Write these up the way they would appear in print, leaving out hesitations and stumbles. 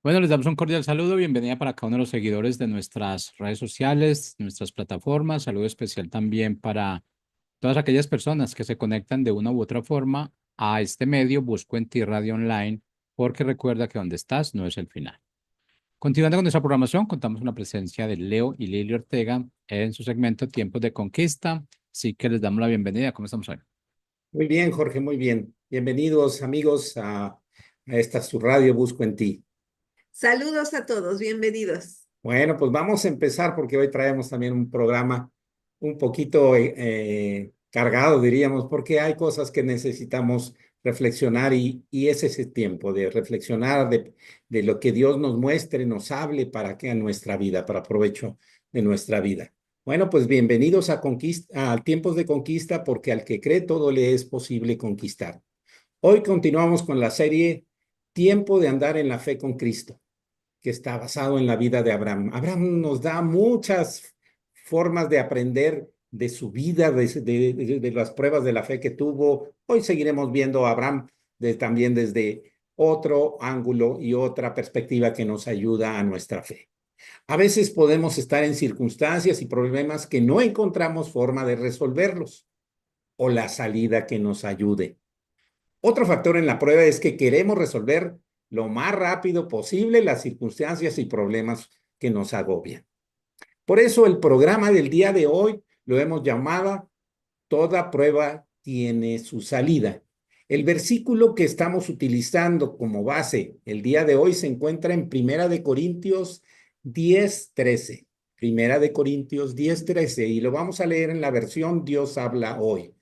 Bueno, les damos un cordial saludo, bienvenida para cada uno de los seguidores de nuestras redes sociales, nuestras plataformas, saludo especial también para todas aquellas personas que se conectan de una u otra forma a este medio, Busco en Ti Radio Online, porque recuerda que donde estás no es el final. Continuando con nuestra programación, contamos con la presencia de Leo y Lili Ortega en su segmento Tiempos de Conquista, así que les damos la bienvenida. ¿Cómo estamos hoy? Muy bien, Jorge, muy bien. Bienvenidos, amigos, a esta su radio Busco en Ti. Saludos a todos, bienvenidos. Bueno, pues vamos a empezar porque hoy traemos también un programa un poquito cargado, diríamos, porque hay cosas que necesitamos reflexionar y es ese tiempo de reflexionar de lo que Dios nos muestre, nos hable para que a nuestra vida, para provecho de nuestra vida. Bueno, pues bienvenidos a Tiempos de Conquista, porque al que cree todo le es posible conquistar. Hoy continuamos con la serie Tiempo de andar en la fe con Cristo, que está basado en la vida de Abraham. Abraham nos da muchas formas de aprender de su vida, de las pruebas de la fe que tuvo. Hoy seguiremos viendo a Abraham también desde otro ángulo y otra perspectiva que nos ayuda a nuestra fe. A veces podemos estar en circunstancias y problemas que no encontramos forma de resolverlos o la salida que nos ayude. Otro factor en la prueba es que queremos resolver lo más rápido posible las circunstancias y problemas que nos agobian. Por eso el programa del día de hoy lo hemos llamado Toda prueba tiene su salida. El versículo que estamos utilizando como base el día de hoy se encuentra en Primera de Corintios 10:13. Primera de Corintios 10:13, y lo vamos a leer en la versión Dios habla hoy.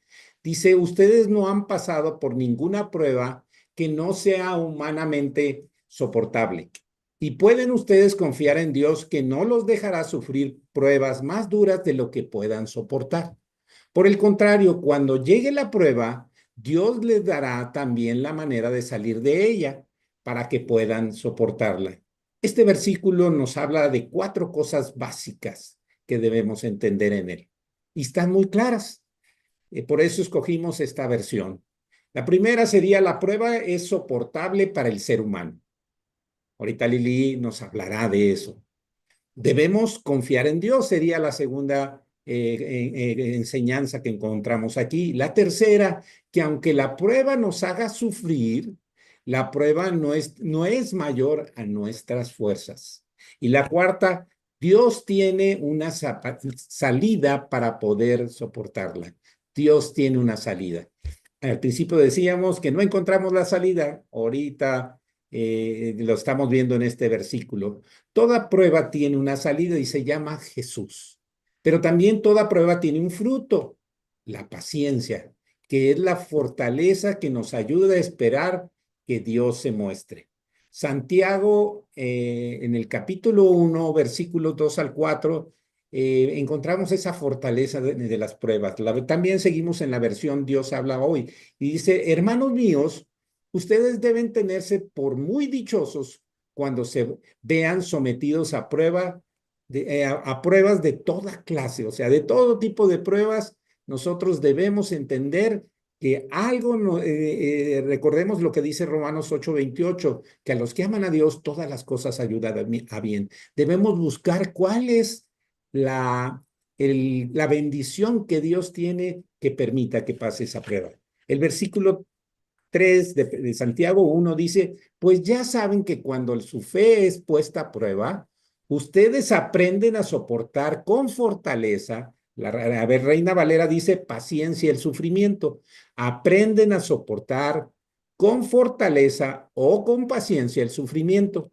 Dice: ustedes no han pasado por ninguna prueba que no sea humanamente soportable. Y pueden ustedes confiar en Dios, que no los dejará sufrir pruebas más duras de lo que puedan soportar. Por el contrario, cuando llegue la prueba, Dios les dará también la manera de salir de ella para que puedan soportarla. Este versículo nos habla de 4 cosas básicas que debemos entender en él. Y están muy claras. Por eso escogimos esta versión. La primera sería: la prueba es soportable para el ser humano. Ahorita Lili nos hablará de eso. Debemos confiar en Dios, sería la segunda enseñanza que encontramos aquí. La tercera, que aunque la prueba nos haga sufrir, la prueba no es mayor a nuestras fuerzas. Y la cuarta, Dios tiene una salida para poder soportarla. Dios tiene una salida. Al principio decíamos que no encontramos la salida. Ahorita lo estamos viendo en este versículo. Toda prueba tiene una salida y se llama Jesús. Pero también toda prueba tiene un fruto: la paciencia, que es la fortaleza que nos ayuda a esperar que Dios se muestre. Santiago, en el capítulo 1, versículos 2 al 4, encontramos esa fortaleza de las pruebas. También seguimos en la versión Dios habla hoy. Y dice: hermanos míos, ustedes deben tenerse por muy dichosos cuando se vean sometidos a a pruebas de toda clase, o sea, de todo tipo de pruebas. Nosotros debemos entender que recordemos lo que dice Romanos 8:28, que a los que aman a Dios todas las cosas ayudan a bien. Debemos buscar cuál es la, la bendición que Dios tiene que permita que pase esa prueba. El versículo 3 de Santiago 1 dice: pues ya saben que cuando su fe es puesta a prueba, ustedes aprenden a soportar con fortaleza. A ver, Reina Valera dice: paciencia el sufrimiento. Aprenden a soportar con fortaleza o con paciencia el sufrimiento,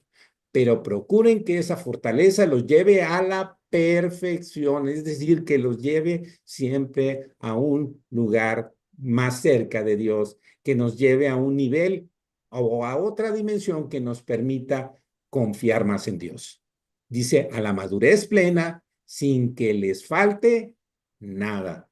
pero procuren que esa fortaleza los lleve a la perfección, es decir, que los lleve siempre a un lugar más cerca de Dios, que nos lleve a un nivel o a otra dimensión que nos permita confiar más en Dios. Dice: a la madurez plena, sin que les falte nada.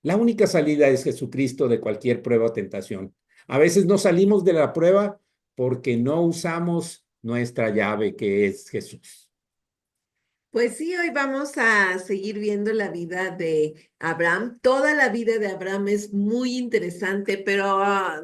La única salida es Jesucristo de cualquier prueba o tentación. A veces no salimos de la prueba porque no usamos nuestra llave, que es Jesús. Pues sí, hoy vamos a seguir viendo la vida de Abraham. Toda la vida de Abraham es muy interesante, pero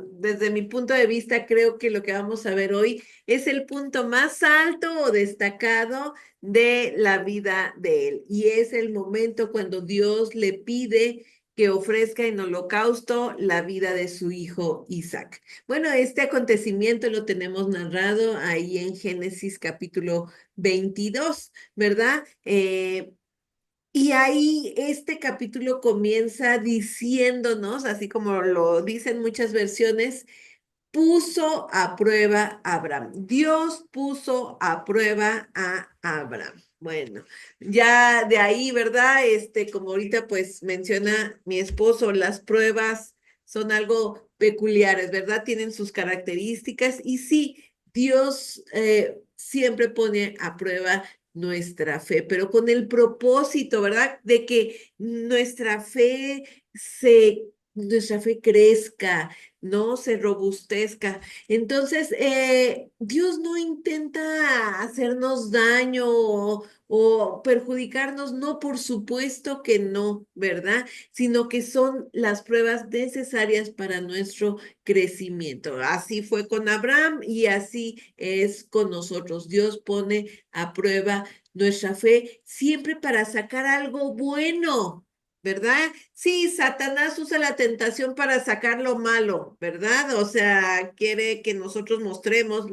desde mi punto de vista creo que lo que vamos a ver hoy es el punto más alto o destacado de la vida de él. Y es el momento cuando Dios le pide que ofrezca en holocausto la vida de su hijo Isaac. Bueno, este acontecimiento lo tenemos narrado ahí en Génesis capítulo 22. ¿Verdad? Y ahí este capítulo comienza diciéndonos, así como lo dicen muchas versiones, puso a prueba a Abraham. Dios puso a prueba a Abraham. Bueno, ya de ahí, ¿verdad? Como ahorita pues menciona mi esposo, las pruebas son algo peculiares, ¿verdad? Tienen sus características y sí, Dios siempre pone a prueba nuestra fe, pero con el propósito, ¿verdad? De que nuestra fe crezca, no se robustezca. Entonces, Dios no intenta hacernos daño o perjudicarnos, no, por supuesto que no, ¿verdad? Sino que son las pruebas necesarias para nuestro crecimiento. Así fue con Abraham y así es con nosotros. Dios pone a prueba nuestra fe siempre para sacar algo bueno, ¿verdad? Sí, Satanás usa la tentación para sacar lo malo, ¿verdad? O sea, quiere que nosotros mostremos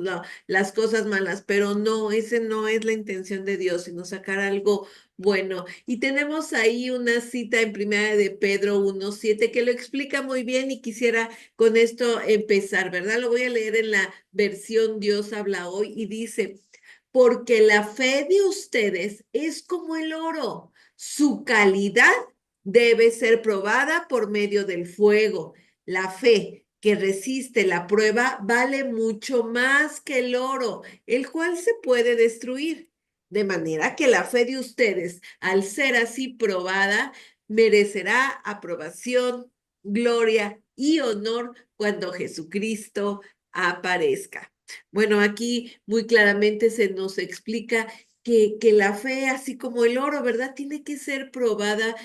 las cosas malas, pero no, ese no es la intención de Dios, sino sacar algo bueno. Y tenemos ahí una cita en Primera de Pedro 1:7 que lo explica muy bien y quisiera con esto empezar, ¿verdad? Lo voy a leer en la versión Dios habla hoy y dice, porque la fe de ustedes es como el oro, su calidad debe ser probada por medio del fuego. La fe que resiste la prueba vale mucho más que el oro, el cual se puede destruir. De manera que la fe de ustedes, al ser así probada, merecerá aprobación, gloria y honor cuando Jesucristo aparezca. Bueno, aquí muy claramente se nos explica que la fe, así como el oro, ¿verdad? Tiene que ser probada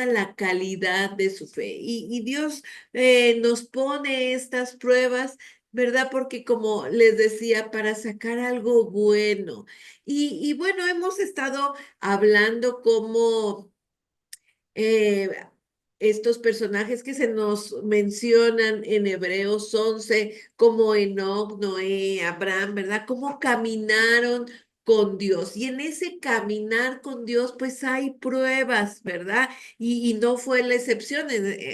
la calidad de su fe. Y Dios nos pone estas pruebas, ¿verdad? Porque como les decía, para sacar algo bueno. Y bueno, hemos estado hablando como eh, estos personajes que se nos mencionan en Hebreos 11, como Enoc, Noé, Abraham, ¿verdad? Cómo caminaron con Dios. Y en ese caminar con Dios, pues hay pruebas, ¿verdad? Y no fue la excepción,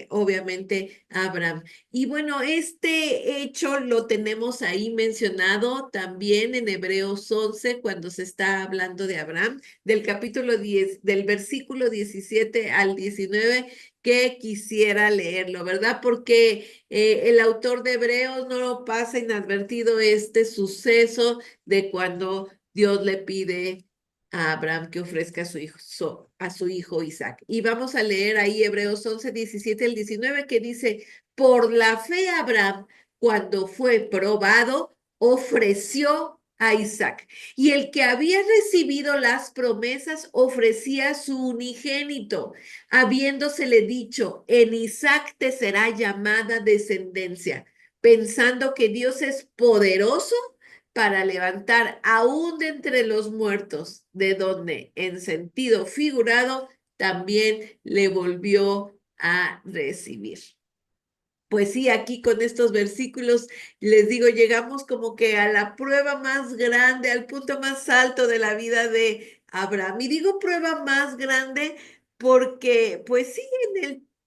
obviamente, Abraham. Y bueno, este hecho lo tenemos ahí mencionado también en Hebreos 11, cuando se está hablando de Abraham del capítulo 10, del versículo 17 al 19, que quisiera leerlo, ¿verdad? Porque el autor de Hebreos no lo pasa inadvertido este suceso de cuando Dios le pide a Abraham que ofrezca a su hijo Isaac. Y vamos a leer ahí Hebreos 11, 17 al 19, que dice, por la fe Abraham, cuando fue probado, ofreció a Isaac. Y el que había recibido las promesas ofrecía su unigénito, habiéndosele dicho, en Isaac te será llamada descendencia, pensando que Dios es poderoso para levantar aún de entre los muertos, de donde en sentido figurado también le volvió a recibir. Pues sí, aquí con estos versículos les digo, llegamos como que a la prueba más grande, al punto más alto de la vida de Abraham. Y digo prueba más grande porque, pues sí,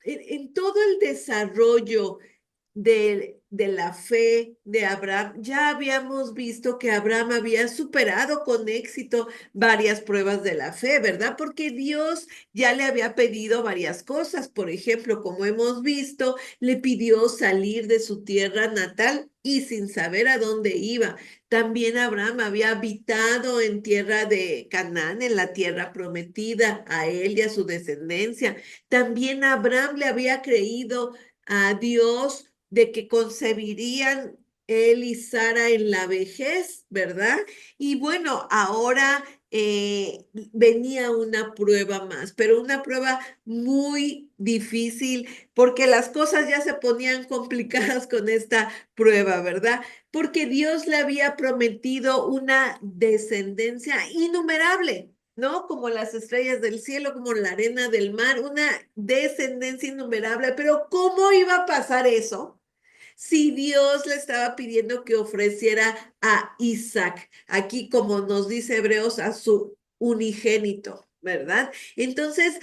en todo el desarrollo de la fe de Abraham, ya habíamos visto que Abraham había superado con éxito varias pruebas de la fe, ¿verdad? Porque Dios ya le había pedido varias cosas. Por ejemplo, como hemos visto, le pidió salir de su tierra natal y sin saber a dónde iba. También Abraham había habitado en tierra de Canaán, en la tierra prometida, a él y a su descendencia. También Abraham le había creído a Dios de que concebirían él y Sara en la vejez, ¿verdad? Y bueno, ahora venía una prueba más, pero una prueba muy difícil porque las cosas ya se ponían complicadas con esta prueba, ¿verdad? Porque Dios le había prometido una descendencia innumerable. ¿No? Como las estrellas del cielo, como la arena del mar, una descendencia innumerable. Pero ¿cómo iba a pasar eso? Si Dios le estaba pidiendo que ofreciera a Isaac, aquí como nos dice Hebreos, a su unigénito, ¿verdad? Entonces,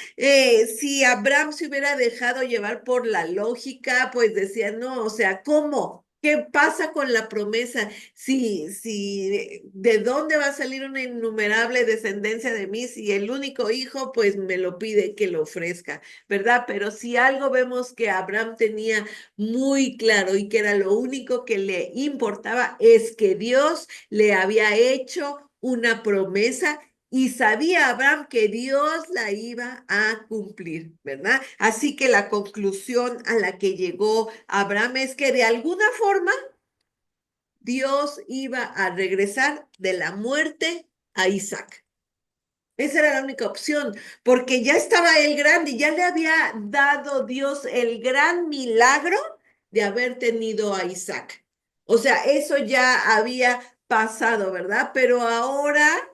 si Abraham se hubiera dejado llevar por la lógica, pues decía, no, o sea, ¿cómo? ¿Qué pasa con la promesa? ¿De dónde va a salir una innumerable descendencia de mí si el único hijo, pues me lo pide que lo ofrezca, ¿verdad? Pero si algo vemos que Abraham tenía muy claro y que era lo único que le importaba es que Dios le había hecho una promesa y sabía Abraham que Dios la iba a cumplir, ¿verdad? Así que la conclusión a la que llegó Abraham es que de alguna forma Dios iba a regresar de la muerte a Isaac. Esa era la única opción, porque ya estaba el grande, ya le había dado Dios el gran milagro de haber tenido a Isaac. O sea, eso ya había pasado, ¿verdad? Pero ahora,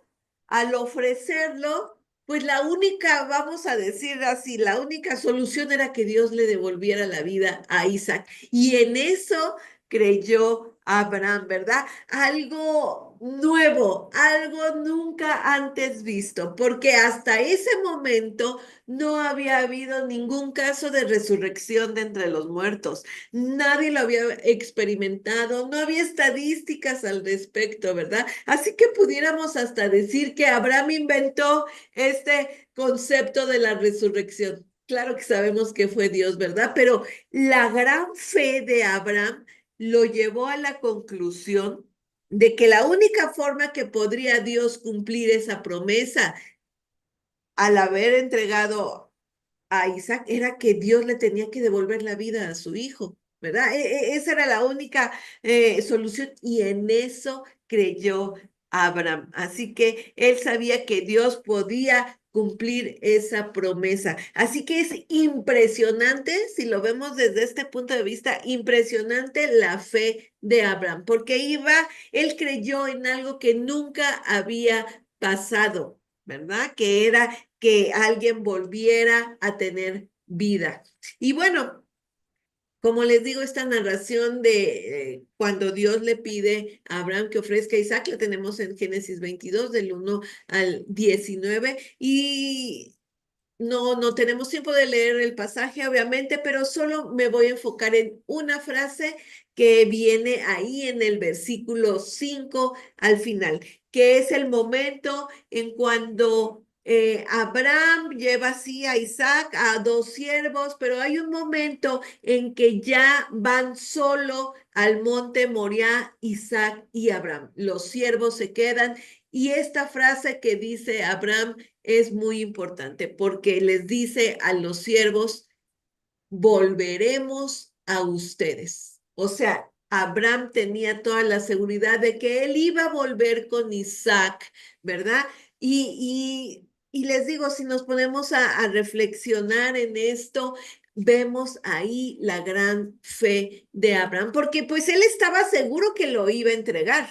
al ofrecerlo, pues la única, vamos a decir así, la única solución era que Dios le devolviera la vida a Isaac. Y en eso creyó Abraham, ¿verdad? Algo nuevo, algo nunca antes visto, porque hasta ese momento no había habido ningún caso de resurrección de entre los muertos. Nadie lo había experimentado, no había estadísticas al respecto, ¿verdad? Así que pudiéramos hasta decir que Abraham inventó este concepto de la resurrección. Claro que sabemos que fue Dios, ¿verdad? Pero la gran fe de Abraham lo llevó a la conclusión de que la única forma que podría Dios cumplir esa promesa al haber entregado a Isaac era que Dios le tenía que devolver la vida a su hijo, ¿verdad? Esa era la única solución y en eso creyó Abraham. Así que él sabía que Dios podía cumplir esa promesa. Así que es impresionante, si lo vemos desde este punto de vista, impresionante la fe de Abraham, porque él creyó en algo que nunca había pasado, ¿verdad? Que era que alguien volviera a tener vida. Y bueno, como les digo, esta narración de cuando Dios le pide a Abraham que ofrezca a Isaac, la tenemos en Génesis 22, del 1 al 19, y no tenemos tiempo de leer el pasaje, obviamente, pero solo me voy a enfocar en una frase que viene ahí en el versículo 5 al final, que es el momento en cuando Abraham lleva así a Isaac, a dos siervos, pero hay un momento en que ya van solo al monte Moriah, Isaac y Abraham. Los siervos se quedan y esta frase que dice Abraham es muy importante porque les dice a los siervos, volveremos a ustedes. O sea, Abraham tenía toda la seguridad de que él iba a volver con Isaac, ¿verdad? Y les digo, si nos ponemos a reflexionar en esto, vemos ahí la gran fe de Abraham, porque pues él estaba seguro que lo iba a entregar.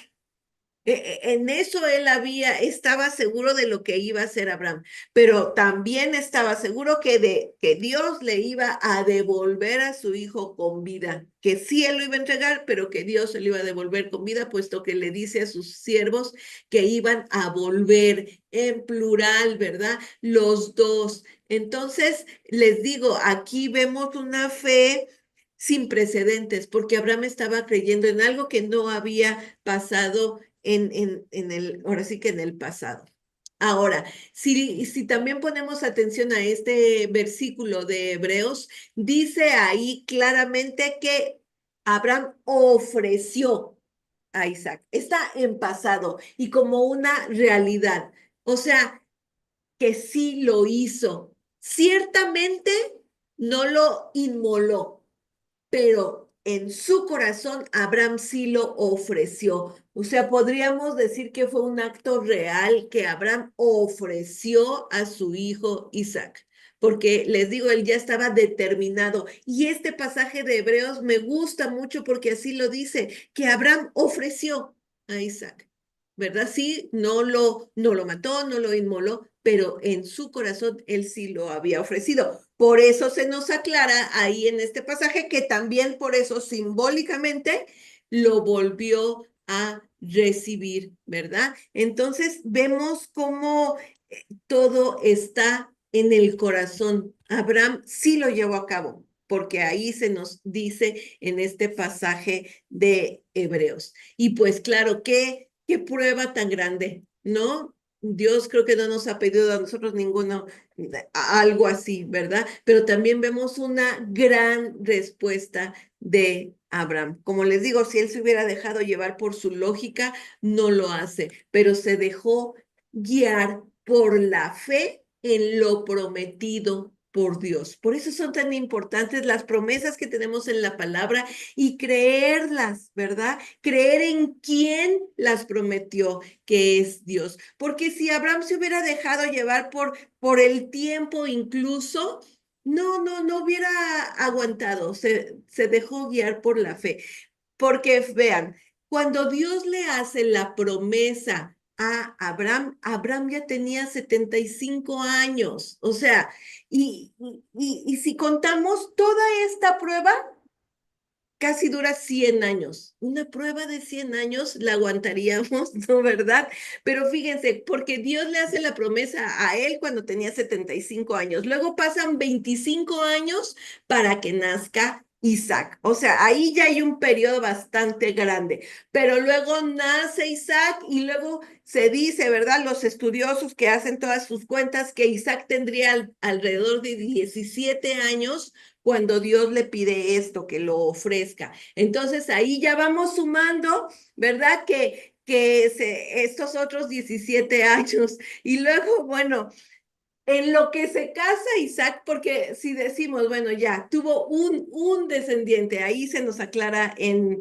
En eso estaba seguro de lo que iba a hacer Abraham, pero también estaba seguro que Dios le iba a devolver a su hijo con vida, que sí él lo iba a entregar, pero que Dios se lo iba a devolver con vida, puesto que le dice a sus siervos que iban a volver en plural, ¿verdad? Los dos. Entonces, les digo, aquí vemos una fe sin precedentes, porque Abraham estaba creyendo en algo que no había pasado ahora sí que en el pasado. Ahora, si también ponemos atención a este versículo de Hebreos, dice ahí claramente que Abraham ofreció a Isaac. Está en pasado y como una realidad. O sea, que sí lo hizo. Ciertamente no lo inmoló, pero en su corazón, Abraham sí lo ofreció. O sea, podríamos decir que fue un acto real que Abraham ofreció a su hijo Isaac. Porque les digo, él ya estaba determinado. Y este pasaje de Hebreos me gusta mucho porque así lo dice, que Abraham ofreció a Isaac, ¿verdad? Sí, no lo mató, no lo inmoló, pero en su corazón él sí lo había ofrecido. Por eso se nos aclara ahí en este pasaje que también por eso simbólicamente lo volvió a recibir, ¿verdad? Entonces vemos cómo todo está en el corazón. Abraham sí lo llevó a cabo, porque ahí se nos dice en este pasaje de Hebreos. Y pues claro, qué prueba tan grande, ¿no? Dios creo que no nos ha pedido a nosotros ninguno algo así, ¿verdad? Pero también vemos una gran respuesta de Abraham. Como les digo, si él se hubiera dejado llevar por su lógica, no lo hace, pero se dejó guiar por la fe en lo prometido por Dios. Por eso son tan importantes las promesas que tenemos en la palabra y creerlas, ¿verdad? Creer en quién las prometió, que es Dios. Porque si Abraham se hubiera dejado llevar por el tiempo incluso, no hubiera aguantado, se dejó guiar por la fe. Porque vean, cuando Dios le hace la promesa a Abraham, Abraham ya tenía 75 años. O sea, y si contamos toda esta prueba, casi dura 100 años. Una prueba de 100 años la aguantaríamos, ¿no? ¿Verdad? Pero fíjense, porque Dios le hace la promesa a él cuando tenía 75 años. Luego pasan 25 años para que nazca Isaac. O sea, ahí ya hay un periodo bastante grande. Pero luego nace Isaac y luego se dice, ¿verdad? Los estudiosos que hacen todas sus cuentas que Isaac tendría alrededor de 17 años cuando Dios le pide esto, que lo ofrezca. Entonces ahí ya vamos sumando, ¿verdad? Estos otros 17 años. Y luego, bueno, en lo que se casa Isaac, porque si decimos, bueno, ya tuvo un descendiente, ahí se nos aclara en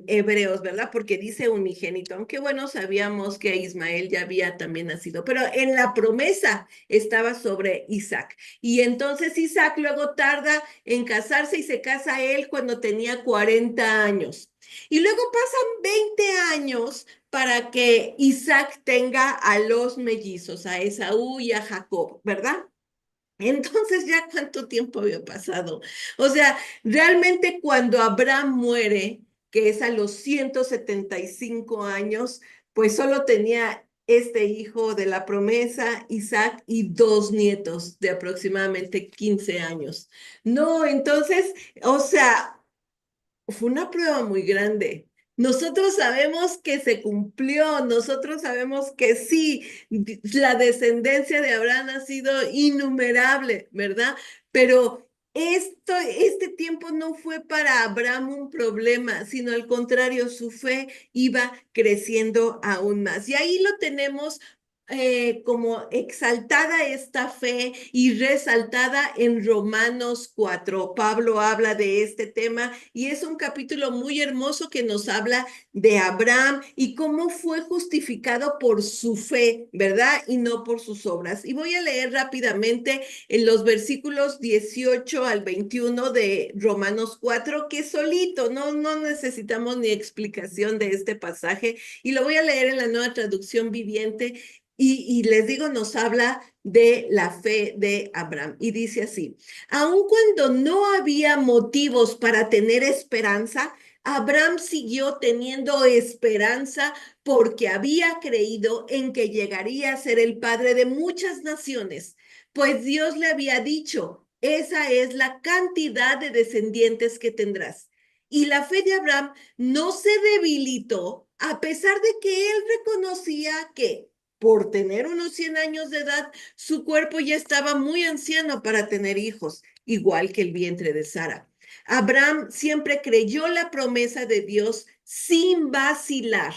Hebreos, ¿verdad? Porque dice unigénito, aunque bueno, sabíamos que Ismael ya había también nacido, pero en la promesa estaba sobre Isaac. Y entonces Isaac luego tarda en casarse y se casa él cuando tenía 40 años. Y luego pasan 20 años para que Isaac tenga a los mellizos, a Esaú y a Jacob, ¿verdad? Entonces, ¿ya cuánto tiempo había pasado? O sea, realmente cuando Abraham muere, que es a los 175 años, pues solo tenía este hijo de la promesa, Isaac, y 2 nietos de aproximadamente 15 años. No, entonces, o sea, fue una prueba muy grande. Nosotros sabemos que se cumplió, nosotros sabemos que sí, la descendencia de Abraham ha sido innumerable, ¿verdad? Pero este tiempo no fue para Abraham un problema, sino al contrario, su fe iba creciendo aún más. Y ahí lo tenemos como exaltada esta fe y resaltada en Romanos 4. Pablo habla de este tema y es un capítulo muy hermoso que nos habla de Abraham y cómo fue justificado por su fe, ¿verdad? Y no por sus obras. Y voy a leer rápidamente en los versículos 18 al 21 de Romanos 4, que solito, no necesitamos ni explicación de este pasaje. Y lo voy a leer en la Nueva Traducción Viviente. Y les digo, nos habla de la fe de Abraham. Y dice así, aun cuando no había motivos para tener esperanza, Abraham siguió teniendo esperanza porque había creído en que llegaría a ser el padre de muchas naciones, pues Dios le había dicho, esa es la cantidad de descendientes que tendrás. Y la fe de Abraham no se debilitó a pesar de que él reconocía que por tener unos 100 años de edad, su cuerpo ya estaba muy anciano para tener hijos, igual que el vientre de Sara. Abraham siempre creyó la promesa de Dios sin vacilar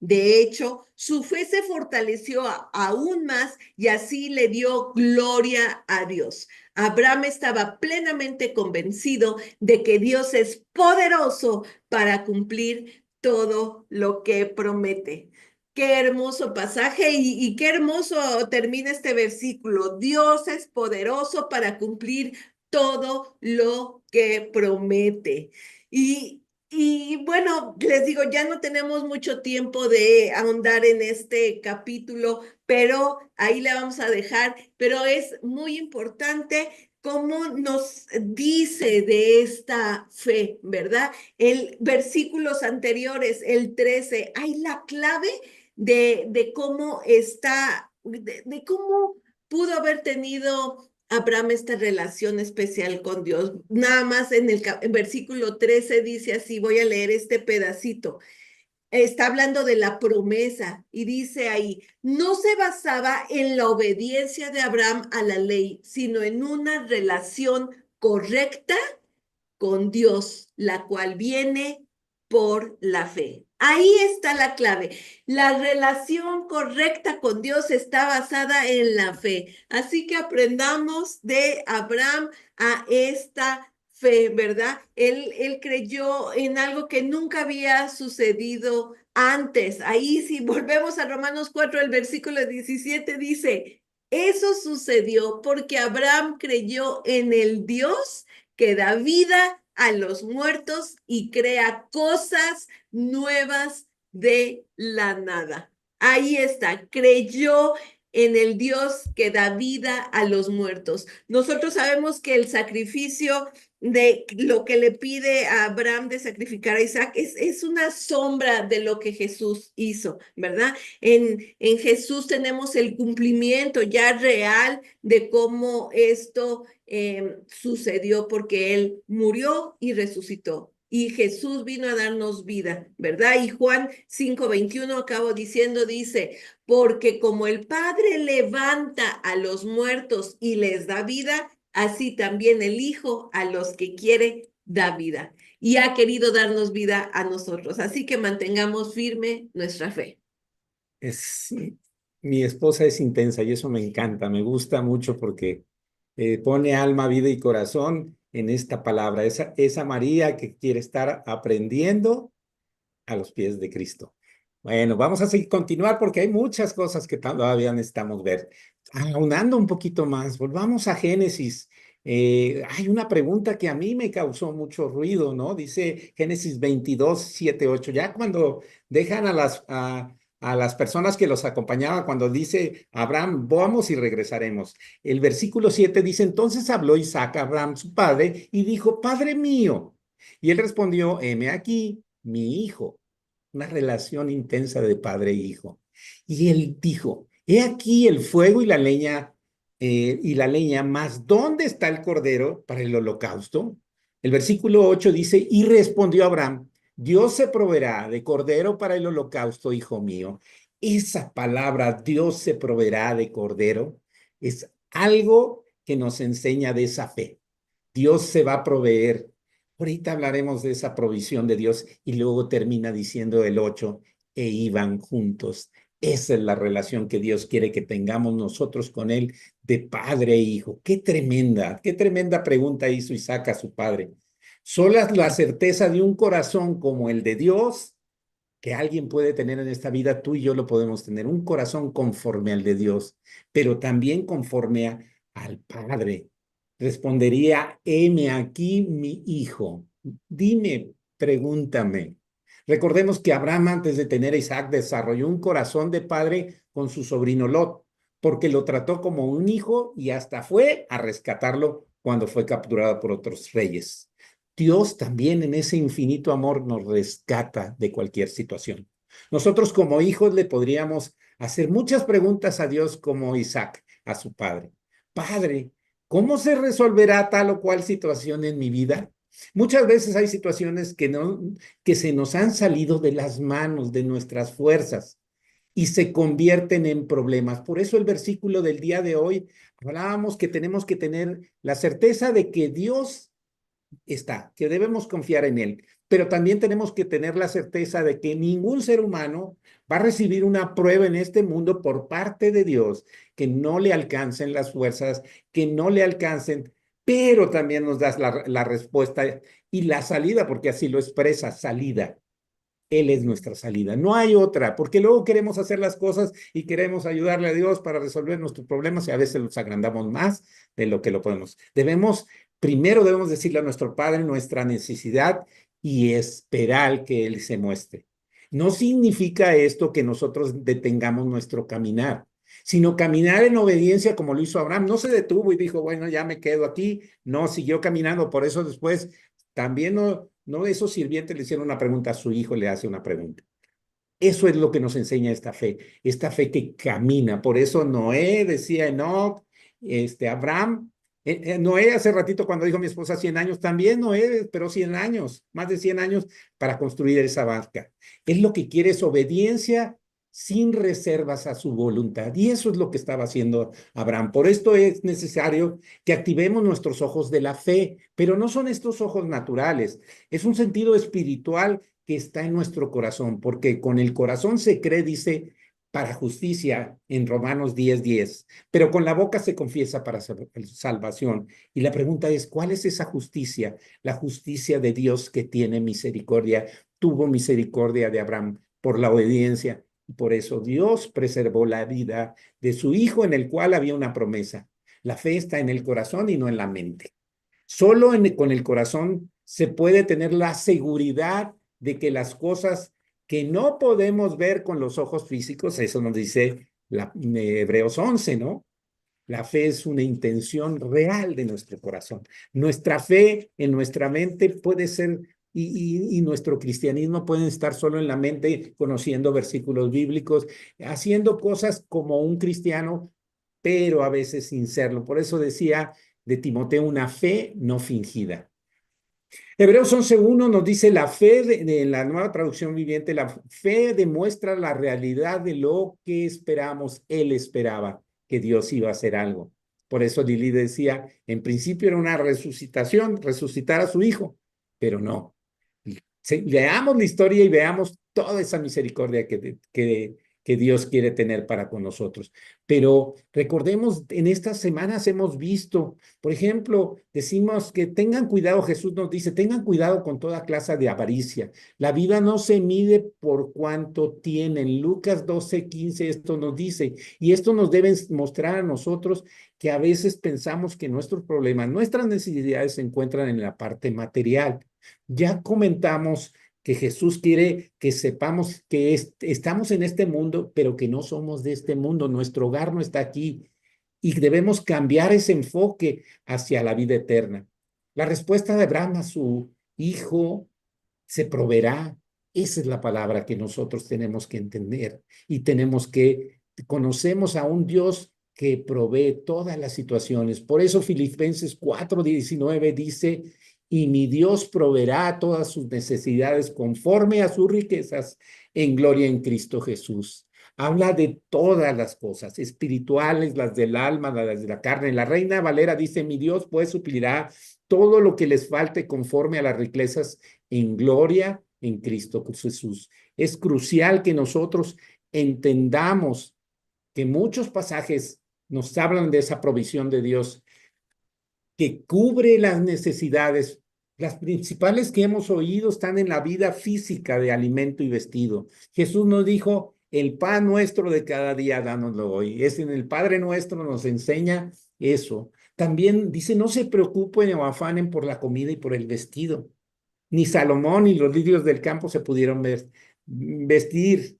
De hecho, su fe se fortaleció aún más y así le dio gloria a Dios. Abraham estaba plenamente convencido de que Dios es poderoso para cumplir todo lo que promete. Qué hermoso pasaje y qué hermoso termina este versículo. Dios es poderoso para cumplir todo lo que promete. Y bueno, les digo, ya no tenemos mucho tiempo de ahondar en este capítulo, pero ahí le vamos a dejar. Pero es muy importante cómo nos dice de esta fe, ¿verdad? El versículos anteriores, el 13, hay la clave de cómo está, de cómo pudo haber tenido Abraham esta relación especial con Dios. Nada más en versículo 13 dice así, voy a leer este pedacito. Está hablando de la promesa y dice ahí, no se basaba en la obediencia de Abraham a la ley, sino en una relación correcta con Dios, la cual viene por la fe. Ahí está la clave. La relación correcta con Dios está basada en la fe. Así que aprendamos de Abraham a esta fe, ¿verdad? Él creyó en algo que nunca había sucedido antes. Ahí si volvemos a Romanos 4, el versículo 17 dice, eso sucedió porque Abraham creyó en el Dios que da vida a los muertos y crea cosas nuevas de la nada. Ahí está, creyó en el Dios que da vida a los muertos. Nosotros sabemos que el sacrificio de lo que le pide a Abraham de sacrificar a Isaac es una sombra de lo que Jesús hizo, ¿verdad? En Jesús tenemos el cumplimiento ya real de cómo esto sucedió porque Él murió y resucitó. Y Jesús vino a darnos vida, ¿verdad? Y Juan 5:21 acabo diciendo, dice, porque como el Padre levanta a los muertos y les da vida, así también el Hijo a los que quiere da vida. Y ha querido darnos vida a nosotros. Así que mantengamos firme nuestra fe. Mi esposa es intensa y eso me encanta, me gusta mucho porque pone alma, vida y corazón en esta palabra. Esa María que quiere estar aprendiendo a los pies de Cristo. Bueno, vamos a seguir, continuar porque hay muchas cosas que todavía necesitamos ver. Aunando un poquito más, volvamos a Génesis. Hay una pregunta que a mí me causó mucho ruido, ¿no? Dice Génesis 22, 7, 8. Ya cuando dejan a las personas que los acompañaban, cuando dice Abraham, vamos y regresaremos. El versículo 7 dice, entonces habló Isaac a Abraham, su padre, y dijo, Padre mío. Y él respondió, heme aquí, mi hijo. Una relación intensa de padre e hijo. Y él dijo, he aquí el fuego y la leña, mas ¿dónde está el cordero para el holocausto? El versículo 8 dice, y respondió Abraham, Dios se proveerá de cordero para el holocausto, hijo mío. Esa palabra, Dios se proveerá de cordero, es algo que nos enseña de esa fe. Dios se va a proveer. Ahorita hablaremos de esa provisión de Dios y luego termina diciendo el 8, e iban juntos. Esa es la relación que Dios quiere que tengamos nosotros con Él de padre e hijo. Qué tremenda pregunta hizo Isaac a su padre. Sola la certeza de un corazón como el de Dios que alguien puede tener en esta vida, tú y yo lo podemos tener, un corazón conforme al de Dios, pero también conforme al Padre. Respondería, heme aquí mi hijo. Dime, pregúntame. Recordemos que Abraham, antes de tener a Isaac, desarrolló un corazón de padre con su sobrino Lot, porque lo trató como un hijo y hasta fue a rescatarlo cuando fue capturado por otros reyes. Dios también en ese infinito amor nos rescata de cualquier situación. Nosotros como hijos le podríamos hacer muchas preguntas a Dios como Isaac, a su padre. Padre, ¿cómo se resolverá tal o cual situación en mi vida? Muchas veces hay situaciones que se nos han salido de las manos, de nuestras fuerzas y se convierten en problemas. Por eso el versículo del día de hoy hablábamos que tenemos que tener la certeza de que Dios está, que debemos confiar en Él. pero también tenemos que tener la certeza de que ningún ser humano va a recibir una prueba en este mundo por parte de Dios, que no le alcancen las fuerzas, que no le alcancen, pero también nos das la respuesta y la salida, porque así lo expresa, salida. Él es nuestra salida, no hay otra, porque luego queremos hacer las cosas y queremos ayudarle a Dios para resolver nuestros problemas y a veces los agrandamos más de lo que lo podemos. Primero debemos decirle a nuestro Padre nuestra necesidad y esperar que Él se muestre. No significa esto que nosotros detengamos nuestro caminar, sino caminar en obediencia como lo hizo Abraham. No se detuvo y dijo, bueno, ya me quedo aquí. No, siguió caminando. Por eso después también no esos sirvientes le hicieron una pregunta, a su hijo le hace una pregunta. Eso es lo que nos enseña esta fe que camina. Por eso Noé decía Enoc, Abraham, Noé hace ratito cuando dijo mi esposa 100 años, también Noé esperó 100 años, más de 100 años para construir esa barca. Él lo que quiere es obediencia sin reservas a su voluntad. Y eso es lo que estaba haciendo Abraham. Por esto es necesario que activemos nuestros ojos de la fe, pero no son estos ojos naturales, es un sentido espiritual que está en nuestro corazón, porque con el corazón se cree, dice, para justicia en Romanos 10:10, pero con la boca se confiesa para salvación. Y la pregunta es, ¿cuál es esa justicia? La justicia de Dios que tiene misericordia, tuvo misericordia de Abraham por la obediencia. Y por eso Dios preservó la vida de su hijo en el cual había una promesa. La fe está en el corazón y no en la mente. Solo con el corazón se puede tener la seguridad de que las cosas que no podemos ver con los ojos físicos, eso nos dice Hebreos 11, ¿no? La fe es una intención real de nuestro corazón. Nuestra fe en nuestra mente puede ser, y nuestro cristianismo puede estar solo en la mente, conociendo versículos bíblicos, haciendo cosas como un cristiano, pero a veces sin serlo. Por eso decía de Timoteo, una fe no fingida. Hebreos 11:1 nos dice la fe de la nueva traducción viviente, la fe demuestra la realidad de lo que esperamos. Él esperaba que Dios iba a hacer algo. Por eso Lili decía, en principio era una resucitación, resucitar a su hijo, pero no. Leamos la historia y veamos toda esa misericordia que Dios quiere tener para con nosotros. Pero recordemos, en estas semanas hemos visto, por ejemplo, decimos que tengan cuidado, Jesús nos dice, tengan cuidado con toda clase de avaricia. La vida no se mide por cuánto tienen. Lucas 12:15 esto nos dice, y esto nos debe mostrar a nosotros que a veces pensamos que nuestros problemas, nuestras necesidades se encuentran en la parte material. Ya comentamos que Jesús quiere que sepamos que estamos en este mundo, pero que no somos de este mundo. Nuestro hogar no está aquí y debemos cambiar ese enfoque hacia la vida eterna. La respuesta de Abraham a su hijo se proveerá. Esa es la palabra que nosotros tenemos que entender y conocemos a un Dios que provee todas las situaciones. Por eso Filipenses 4:19 dice, y mi Dios proveerá todas sus necesidades conforme a sus riquezas en gloria en Cristo Jesús. Habla de todas las cosas, espirituales, las del alma, las de la carne. La Reina Valera dice, mi Dios pues suplirá todo lo que les falte conforme a las riquezas en gloria en Cristo Jesús. Es crucial que nosotros entendamos que muchos pasajes nos hablan de esa provisión de Dios que cubre las necesidades. Las principales que hemos oído están en la vida física de alimento y vestido. Jesús nos dijo, el pan nuestro de cada día, dánoslo hoy. Es en el Padre nuestro nos enseña eso. También dice, no se preocupen o afanen por la comida y por el vestido. Ni Salomón ni los lirios del campo se pudieron vestir,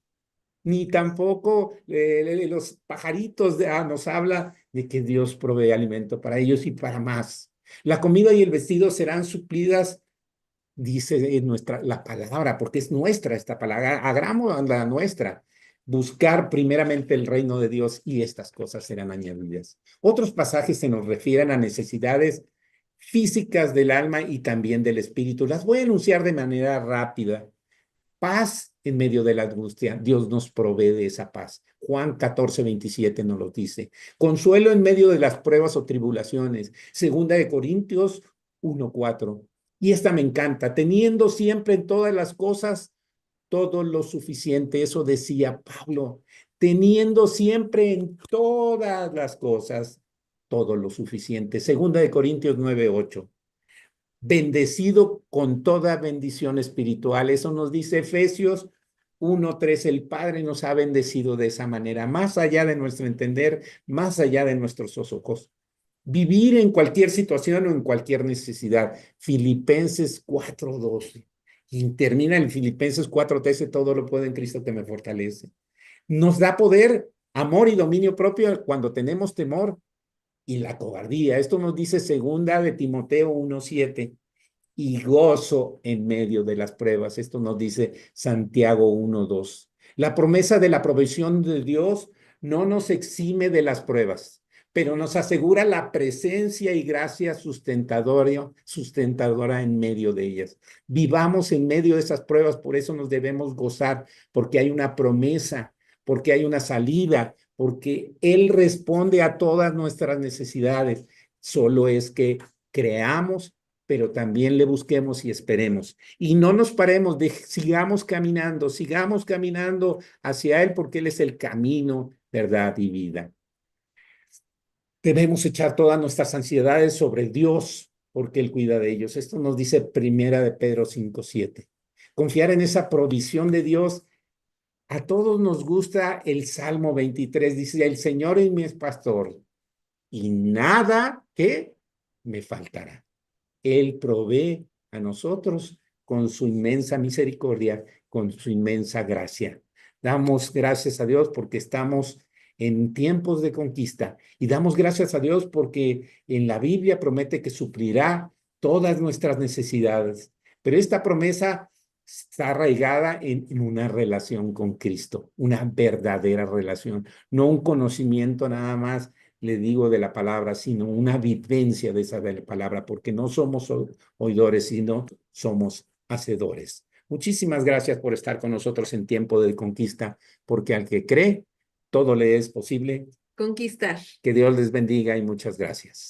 ni tampoco los pajaritos nos habla de que Dios provee alimento para ellos y para más. La comida y el vestido serán suplidas, dice la palabra, porque es nuestra esta palabra, hagamos la nuestra. Buscar primeramente el reino de Dios y estas cosas serán añadidas. Otros pasajes se nos refieren a necesidades físicas del alma y también del espíritu. Las voy a anunciar de manera rápida. Paz en medio de la angustia. Dios nos provee de esa paz. Juan 14:27 nos lo dice. Consuelo en medio de las pruebas o tribulaciones. Segunda de Corintios 1:4. Y esta me encanta, teniendo siempre en todas las cosas todo lo suficiente. Eso decía Pablo, teniendo siempre en todas las cosas todo lo suficiente. Segunda de Corintios 9:8. Bendecido con toda bendición espiritual. Eso nos dice Efesios 1:3. El Padre nos ha bendecido de esa manera, más allá de nuestro entender, más allá de nuestros ojos. Vivir en cualquier situación o en cualquier necesidad. Filipenses 4:12. Y termina en Filipenses 4:13, todo lo puedo en Cristo que me fortalece. Nos da poder, amor y dominio propio cuando tenemos temor y la cobardía. Esto nos dice segunda de Timoteo 1:7. Y gozo en medio de las pruebas. Esto nos dice Santiago 1:2. La promesa de la provisión de Dios no nos exime de las pruebas, pero nos asegura la presencia y gracia sustentadora en medio de ellas. Vivamos en medio de esas pruebas, por eso nos debemos gozar, porque hay una promesa, porque hay una salida, porque Él responde a todas nuestras necesidades. Solo es que creamos, pero también le busquemos y esperemos. Y no nos paremos, sigamos caminando hacia Él, porque Él es el camino, verdad y vida. Debemos echar todas nuestras ansiedades sobre Dios, porque Él cuida de ellos. Esto nos dice Primera de Pedro 5:7. Confiar en esa provisión de Dios. A todos nos gusta el Salmo 23. Dice, el Señor es mi pastor y nada que me faltará. Él provee a nosotros con su inmensa misericordia, con su inmensa gracia. Damos gracias a Dios porque estamos en tiempos de conquista y damos gracias a Dios porque en la Biblia promete que suplirá todas nuestras necesidades. Pero esta promesa está arraigada en una relación con Cristo, una verdadera relación, no un conocimiento nada más, le digo, de la palabra, sino una vivencia de esa de la palabra, porque no somos oidores, sino somos hacedores. Muchísimas gracias por estar con nosotros en tiempo de conquista, porque al que cree, todo le es posible. Conquistar. Que Dios les bendiga y muchas gracias.